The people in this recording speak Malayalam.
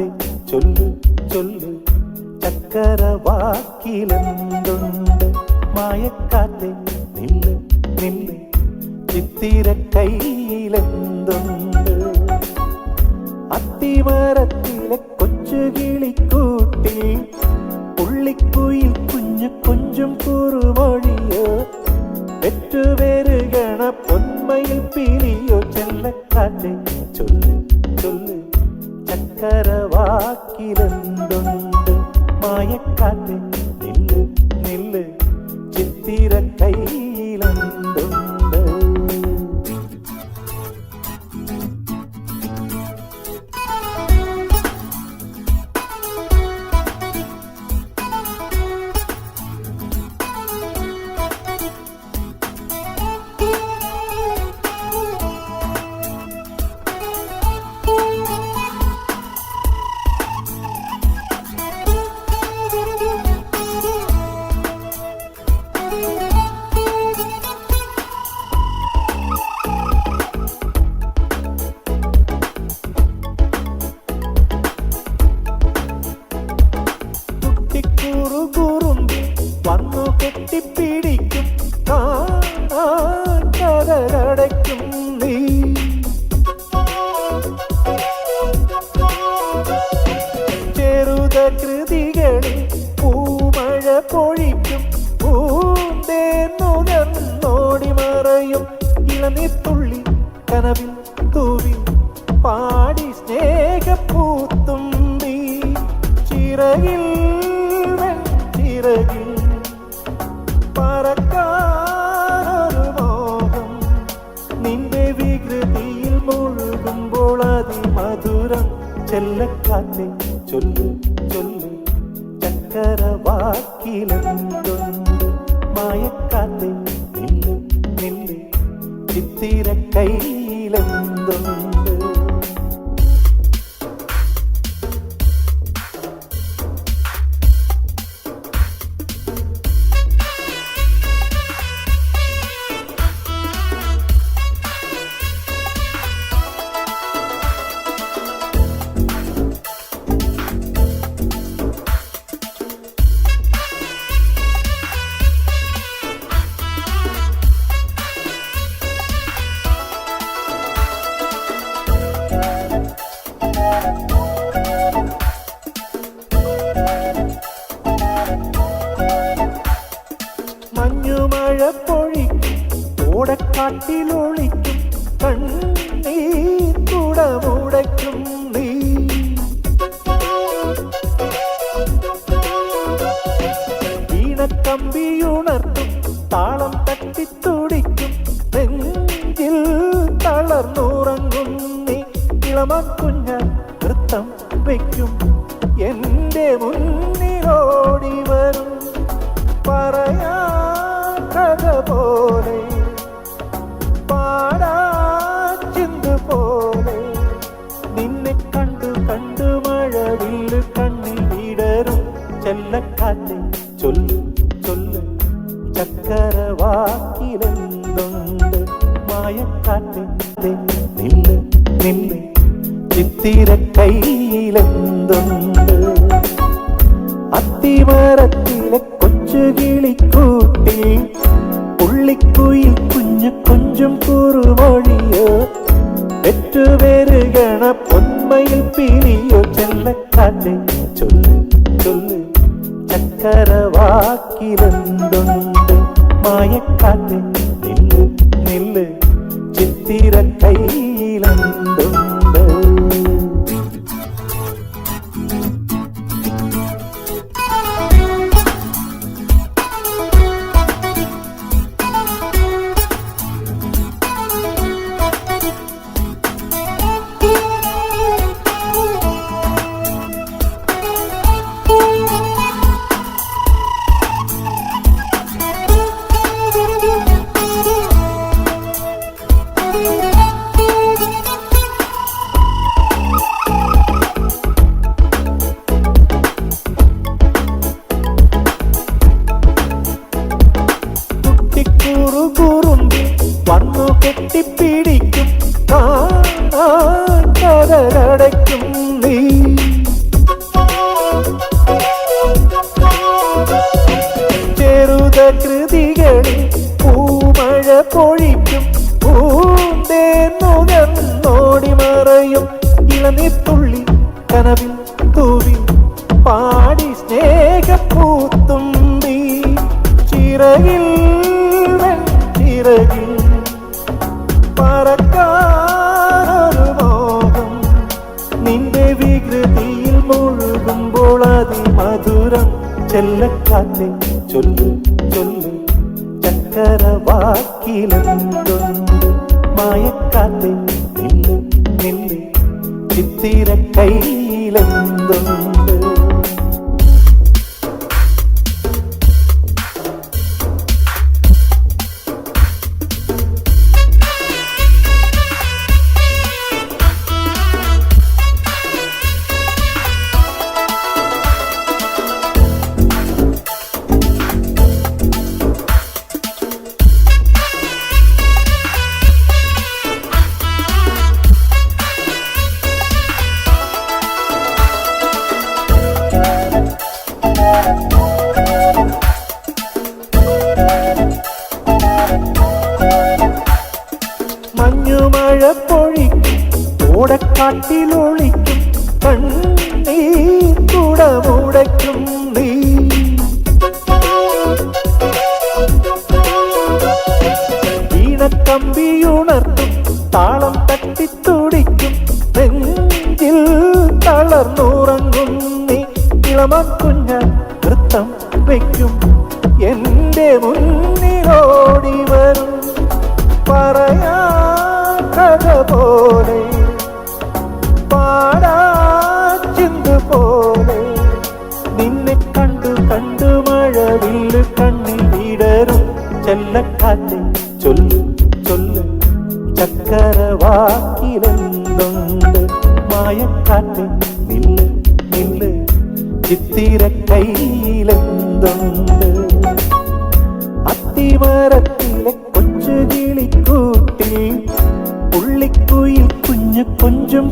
മായക്കാറ്റ് ചൊല്ലു ചൊല്ലു ചക്കര വാക്കിലെന്തുണ്ട് മായക്കാറ്റ് നില്ല് നില്ല് ചിത്തിര കയ്യിലെന്തുണ്ട് അത്തിമരത്തിലെ കൊച്ചു കിളിക്കൂട്ടിൽ പുള്ളിക്കുയിൽ കുഞ്ഞു കൊഞ്ചും കുറുമൊഴിയോ പെറ്റുപെരുകണ പൊന്മയിൽ പിരിയോ ചെല്ലക്കാറ്റ് ചൊല്ല് ചൊല്ല് ചക്കര വാക്കിലെന്തുണ്ട് മായക്കാറ്റ് നില്ല് നില്ല് ചിത്തിര കയ്യിലെന്തുണ്ട് വന്നു കെട്ടിപ്പിടിക്കും കതടയ്ക്കും നീ ചെറുത കൃതികളിൽ പൂമഴ പൊഴിക്കും പൂന്തേന്നുകർന്നോടി മറയും ഇളനീർത്തുള്ളി കനവിൽ തൂവി പാടി സ്നേഹപ്പൂത്തുമ്പി ചിറകിൽ ചിറകിൽ പറക്കാനൊരു മോഹം നിന്റെ വികൃതിയിൽ മുഴുകുമ്പോൾ അതിമധുരം ചെല്ലക്കാറ്റ് ചൊല്ലു ചൊല്ലു ചക്കര വാക്കിലെന്തുണ്ട് മായക്കാറ്റ് നില്ല് നില്ല് ചിത്തിര കയ്യിലെന്തുണ്ട് മഞ്ഞുമഴ പൊഴിക്കും ഓടക്കാട്ടിലൊളിക്കും കണ്ണീർ കുടമുടയ്ക്കും നീ വീണക്കമ്പിയുണർത്തും താളം തട്ടിത്തുടിക്കും നെഞ്ചിൽ തളർന്നുറങ്ങും നീ ഇളമാൻ കുഞ്ഞ നൃത്തം വയ്ക്കും എന്റെ മുന്നിലോടി വരും പറയാ കഥ പോലെ പാടാ ചിന്തു പോലെ നിന്നെ കണ്ടു കണ്ടു മഴവിൽ കണ്ണിൽ വിടരും ചെല്ലക്കാറ്റ് ചൊല്ലു ചൊല്ലു ചക്കര വാക്കിലെന്തുണ്ട് മായക്കാറ്റ് നില്ല് നില്ല് ചിത്തിര കയ്യിലെന്തുണ്ട് അത്തിമരത്തിലെ കൊച്ചു കിളിക്കൂട്ടിൽ പുള്ളിക്കുയിൽ കുഞ്ഞു കൊഞ്ചും കുറുമൊഴിയോ പെറ്റുപെരുകണ പൊന്മയിൽ പിരിയോ ചെല്ലക്കാറ്റ് ചൊല്ലു ചൊല്ലു ചക്കര വാക്കിലെന്തുണ്ട് മായക്കാറ്റ് നില്ല് നില്ല് ചിത്തിര കയ്യിലെന്തുണ്ട് സ്മൃതികളിൽ പൂമഴ പൊഴിക്കും പൂന്തേന്നുകന്നോടി മറയും ഇളനീർത്തുള്ളി കനവിൽ തൂവി പാടി സ്നേഹപ്പൂത്തുമ്പി ചിറകിൽ ചിറകിൽ പറക്കാനൊരു മോഹം നിന്റെ വികൃതിയിൽ മുഴുകുമ്പോൾ അതിമധുരം ചെല്ലക്കാറ്റെ ചൊല്ലു ചൊല്ലു ചക്കരവാക്കിലെന്തുണ്ട് മായക്കാറ്റെ നില്ല് നില്ല് ചിത്തിര കയ്യിലെന്തുണ്ട് മഞ്ഞുമഴ പൊഴിക്കും ഓടക്കാട്ടിലൊളിക്കും കണ്ണീർ കുടമുടയ്ക്കും നീ വീണക്കമ്പിയുണർത്തും താളം തട്ടിത്തുടിക്കും നെഞ്ചിൽ തളർന്നുറങ്ങും നീ ഇളമക്കുഞ്ഞ നൃത്തം വയ്ക്കും എന്റെ മുന്നിലോടി വരും പറയാ കഥ പോലെ പാടാ ചിന്തു പോലെ നിന്നെ കണ്ടു കണ്ടു മഴവില്ല് കണ്ണിൽ വിടരും ചെല്ലക്കാറ്റെ ചൊല്ലു ചൊല്ലു ചക്കരവാക്കിലെന്തുണ്ട് മായക്കാറ്റെ നില്ല് നില്ല് ചിത്തിര കയ്യിലെന്തുണ്ട് അത്തിമരത്തിലെ കൊച്ചു കിളിക്കൂട്ടിൽ പുള്ളിക്കുയിൽ കുഞ്ഞു കൊഞ്ചും